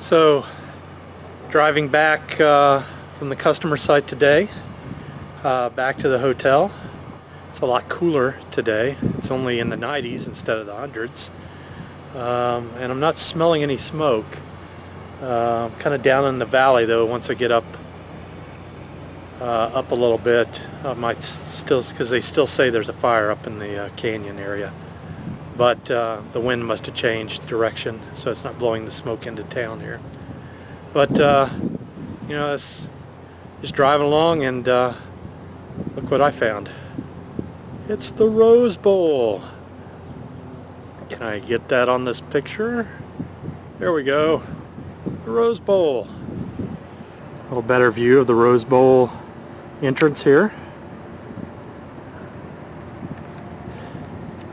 So, driving back from the customer site today, back to the hotel. It's a lot cooler today. It's only in the 90s instead of the hundreds. And I'm not smelling any smoke. Kind of down in the valley though. Once I get up a little bit, I might still, because they still say there's a fire up in the canyon area. But the wind must have changed direction, so it's not blowing the smoke into town here. But you know, it's just driving along, and look what I found. It's the Rose Bowl. Can I get that on this picture? There we go. The Rose Bowl. A little better view of the Rose Bowl entrance here.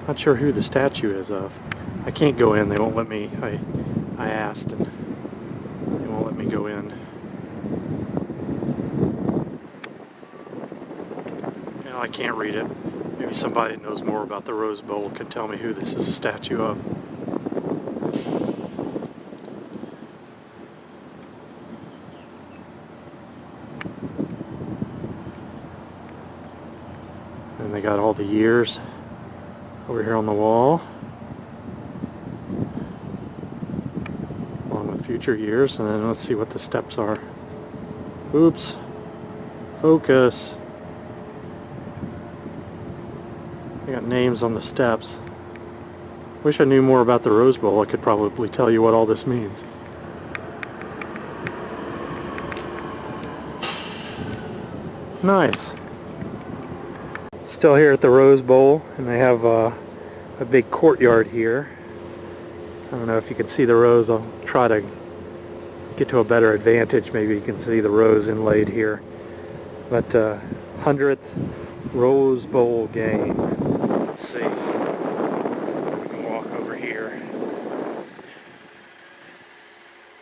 Not sure who the statue is of. I can't go in. They won't let me. I asked, and they won't let me go in. You know, I can't read it. Maybe somebody that knows more about the Rose Bowl can tell me who this is a statue of. And they got all the years over here on the wall, along with future years. And then let's see what the steps are. Oops. Focus. They got names on the steps. Wish I knew more about the Rose Bowl. I could probably tell you what all this means. Nice. Still here at the Rose Bowl, and they have a big courtyard here. I don't know if you can see the rose. I'll try to get to a better advantage. Maybe you can see the rose inlaid here. But 100th Rose Bowl game. Let's see. We can walk over here.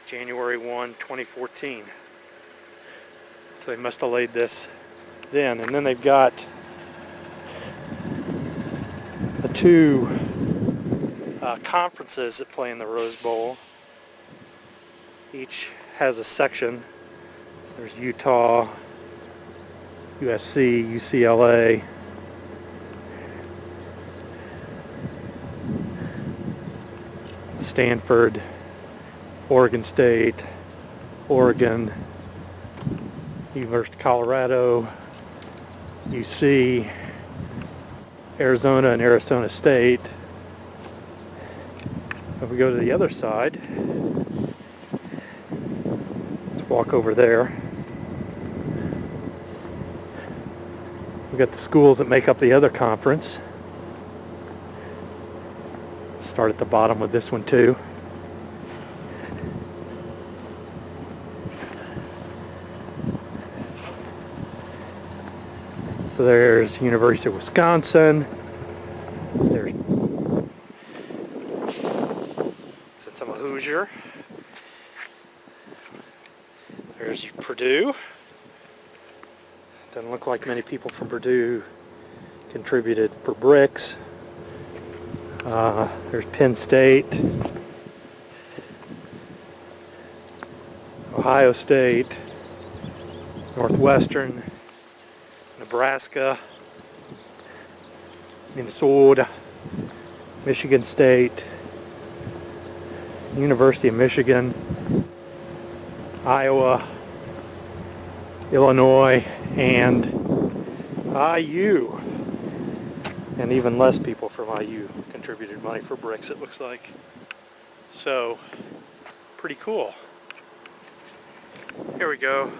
January 1, 2014. So they must have laid this then. And then they've got the two conferences that play in the Rose Bowl. Each has a section. There's Utah, USC, UCLA. Stanford, Oregon State, Oregon, University of Colorado, UC, Arizona and Arizona State. If we go to the other side, let's walk over there. We've got the schools that make up the other conference. Start at the bottom with this one too. So there's University of Wisconsin. There's, since I'm a Hoosier, there's Purdue. Doesn't look like many people from Purdue contributed for bricks. There's Penn State, Ohio State, Northwestern, Nebraska, Minnesota, Michigan State, University of Michigan, Iowa, Illinois, and IU. And even less people from IU contributed money for bricks, it looks like. So, pretty cool. Here we go.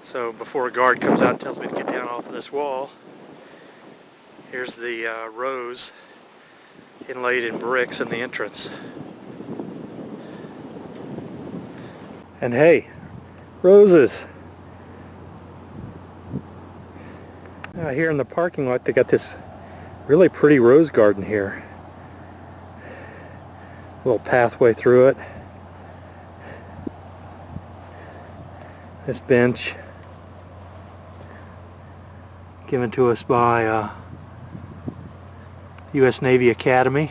So before a guard comes out and tells me to get down off of this wall, here's the rose inlaid in bricks in the entrance. And hey, roses. Here in the parking lot they got this really pretty rose garden here. A little pathway through it. This bench given to us by U.S. Navy Academy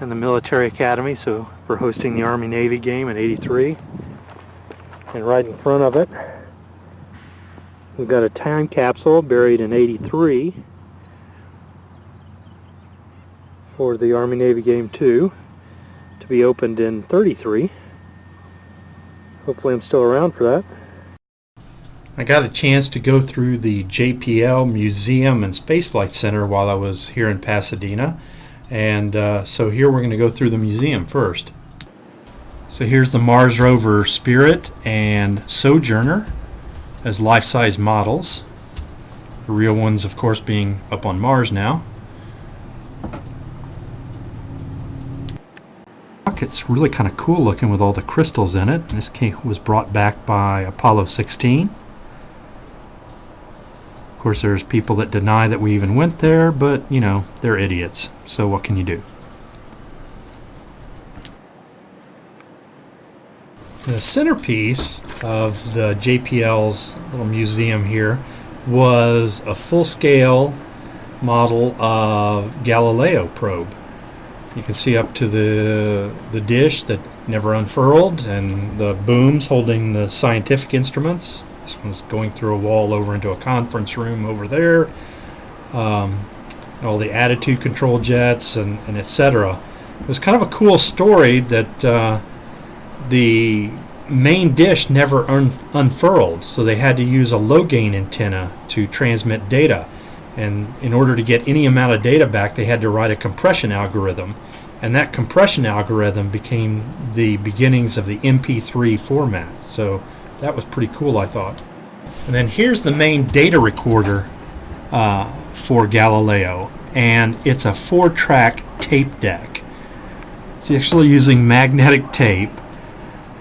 and the Military Academy, so we're hosting the Army-Navy game in '83. And right in front of it, we've got a time capsule buried in '83 for the Army-Navy game 2 to be opened in '33. Hopefully I'm still around for that. I got a chance to go through the JPL Museum and Spaceflight Center while I was here in Pasadena. And so here we're going to go through the museum first. So here's the Mars rover Spirit and Sojourner as life-size models. The real ones, of course, being up on Mars now. It's really kind of cool looking with all the crystals in it. This was brought back by Apollo 16. Of course, there's people that deny that we even went there, but, you know, they're idiots. So what can you do? The centerpiece of the JPL's little museum here was a full-scale model of Galileo probe. You can see up to the dish that never unfurled and the booms holding the scientific instruments. This one's going through a wall over into a conference room over there. All the attitude control jets and etc. It was kind of a cool story that the main dish never unfurled, so they had to use a low gain antenna to transmit data. And in order to get any amount of data back, they had to write a compression algorithm. And that compression algorithm became the beginnings of the MP3 format. So that was pretty cool, I thought. And then here's the main data recorder for Galileo. And it's a 4-track tape deck. It's actually using magnetic tape.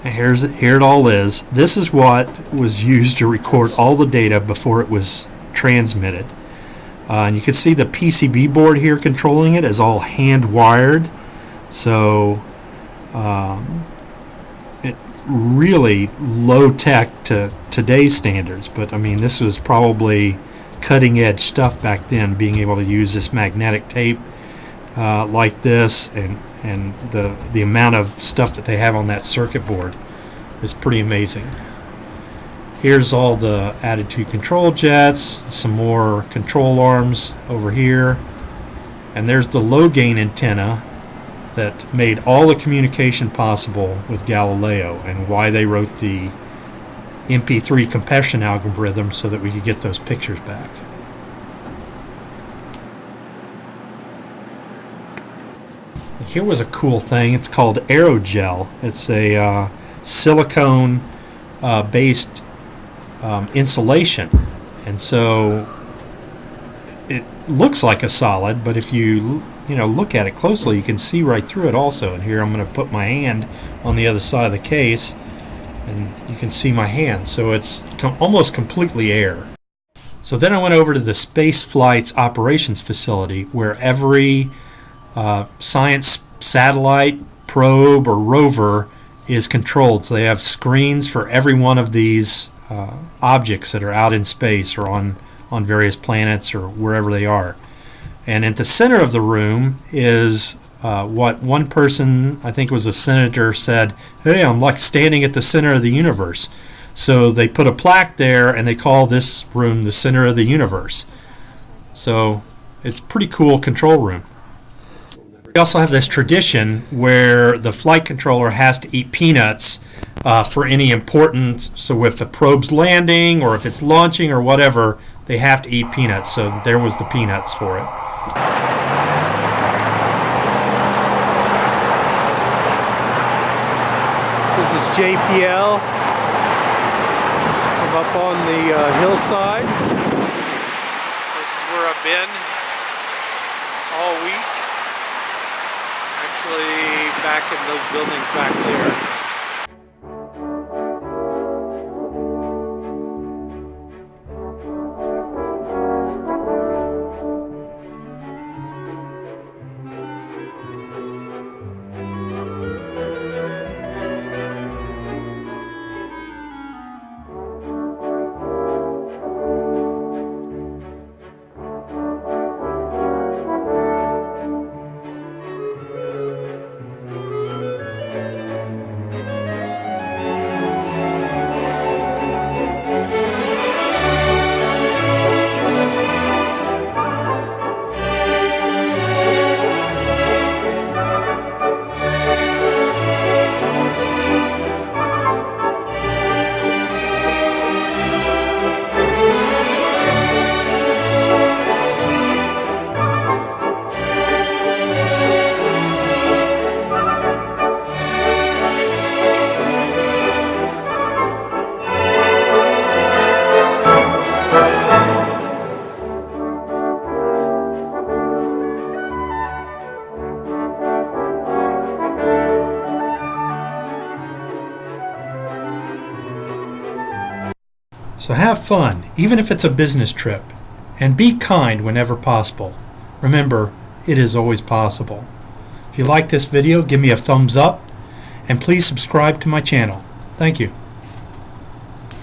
And here it all is. This is what was used to record all the data before it was transmitted. And you can see the PCB board here controlling it is all hand wired. So it really low tech to today's standards. But I mean, this was probably cutting edge stuff back then, being able to use this magnetic tape like this, and the amount of stuff that they have on that circuit board is pretty amazing. Here's all the attitude control jets, some more control arms over here, and there's the low gain antenna that made all the communication possible with Galileo, and why they wrote the MP3 compression algorithm so that we could get those pictures back. Here was a cool thing. It's called aerogel. It's a silicone based insulation, and so it looks like a solid, but if you look at it closely, you can see right through it also. And here I'm going to put my hand on the other side of the case, and you can see my hand. So it's almost completely air. So then I went over to the Space Flight's operations facility, where every science satellite, probe, or rover is controlled. So they have screens for every one of these objects that are out in space or on various planets or wherever they are. And at the center of the room is what one person, I think it was a senator, said, "Hey, I'm like standing at the center of the universe." So they put a plaque there, and they call this room the center of the universe. So it's a pretty cool control room. We also have this tradition where the flight controller has to eat peanuts for any importance. So if the probe's landing or if it's launching or whatever, they have to eat peanuts. So there was the peanuts for it. This is JPL. I'm up on the hillside. So this is where I've been all week. Actually, back in those buildings back there. So have fun, even if it's a business trip, and be kind whenever possible. Remember, it is always possible. If you like this video, give me a thumbs up, and please subscribe to my channel. Thank you.